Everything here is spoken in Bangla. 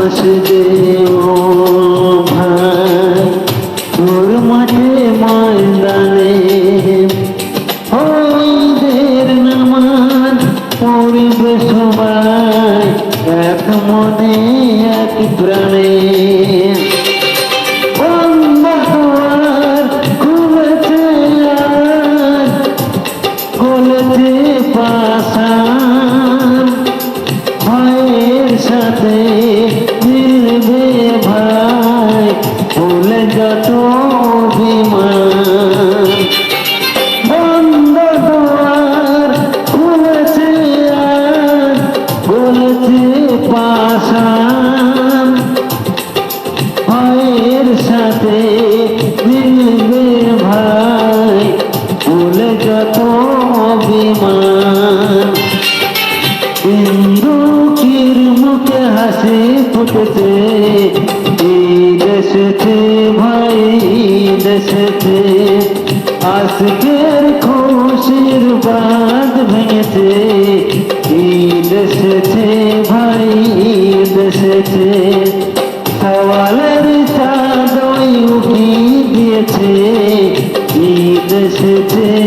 মসজিদে ও ভাই তোর মাঠে ময়দানে ঈদের নামাজ পড়বে সবাই এক মনে এক প্রাণে ভাইয়ের সাথে মিলবে ভাই ভুলে যত অভিমান বন্ধ দুয়ার খুলেছে আজ বলেছে পাশান ভাইয়ের সাথে মিলবে ভাই ভুলে যত অভিমান হিন্দুকির মুখে হাসি ফুটেছে ঈদ এসেছে ভাই ঈদ এসেছে আজকের খুশির বাঁধ ভেঙেছে ঈদ এসেছে ভাই ঈদ এসেছে সওয়ালের চাঁদ উকি দিয়েছে ঈদ এসেছে